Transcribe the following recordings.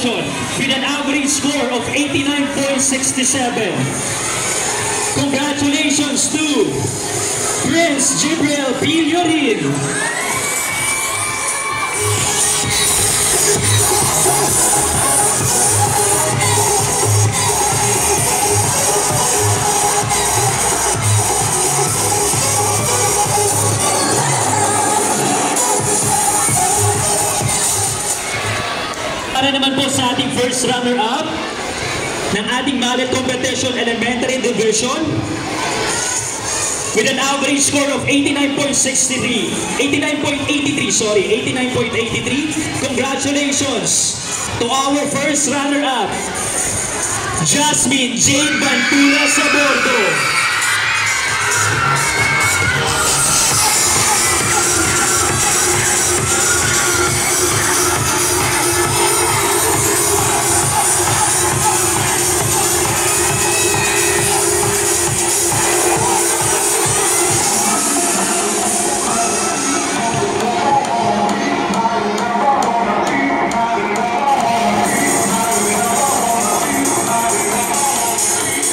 division with an average score of 89.67. Congratulations to Prince Jibril Bilyorin. Para naman po sa ating first runner-up ng ating mallet competition elementary division with an average score of 89.83. Congratulations to our first runner-up, Jasmine Jane Bantula Sabordo.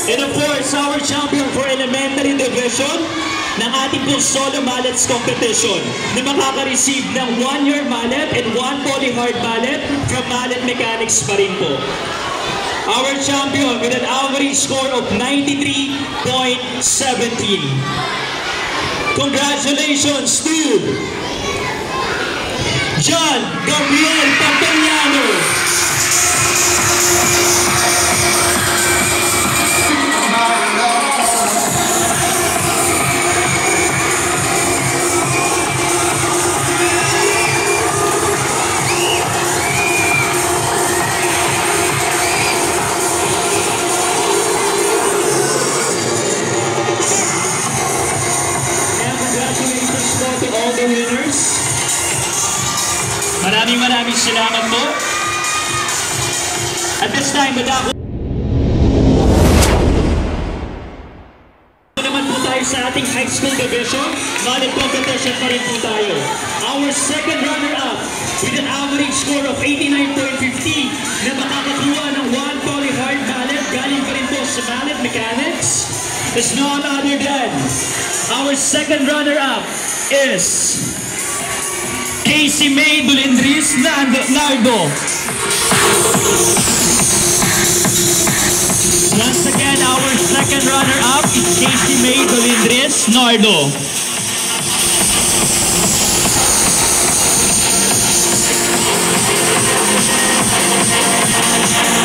And of course, our champion for elementary division ng ating pong solo mallets competition na makaka-receive ng 1-year mallet and 1 poly-hard mallet from Mallet Mechanics pa rin po. Our champion with an average score of 93.17. Congratulations to John Gabriel Pampeliano. Maraming salamat po. At this time, madako naman po tayo sa ating high school division. Mallet competition pa rin po tayo. Our second runner-up with an average score of 89.50 na makakakuha ng 1 poly-hard mallet galing pa rin po sa Mallet Mechanics is none other than our second runner-up is Casey May Dolindris Nardo. Once again, our second runner-up is Casey May Dolindris Nardo.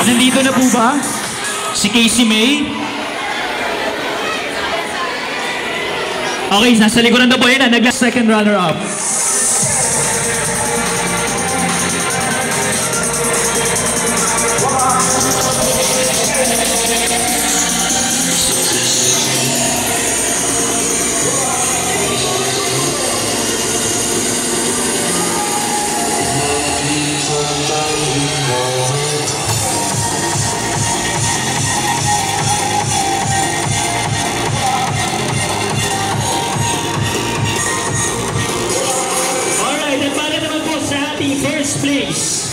Nandito na po ba si Casey May? Okay, nasa likuran na po yun. Second runner-up. First place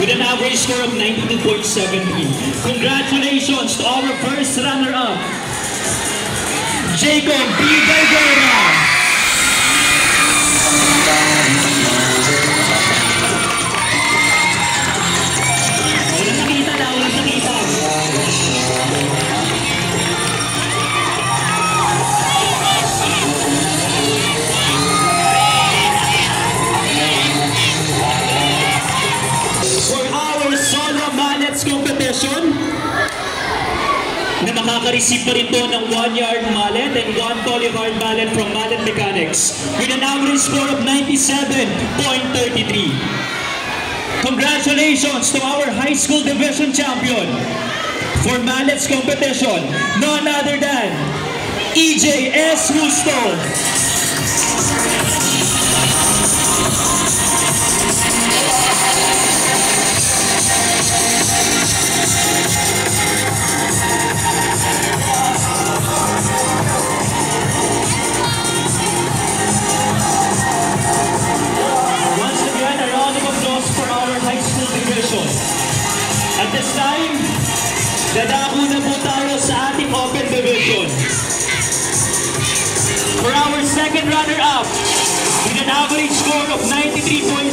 with an average score of 92.17. Congratulations to our first runner-up, Jacob B. Vergara. Walang nakita na, walang nakita. Competition na makaka-receive pa rin po ng 1-yard mallet and 1 poly-hard mallet from Mallet Mechanics with an average score of 97.33. Congratulations to our high school division champion for mallets competition, none other than EJ S. Justo. Once again, a round of applause for our high school division. Dadako na po tayo sa ating open division. For our second runner-up, with an average score of 93.6,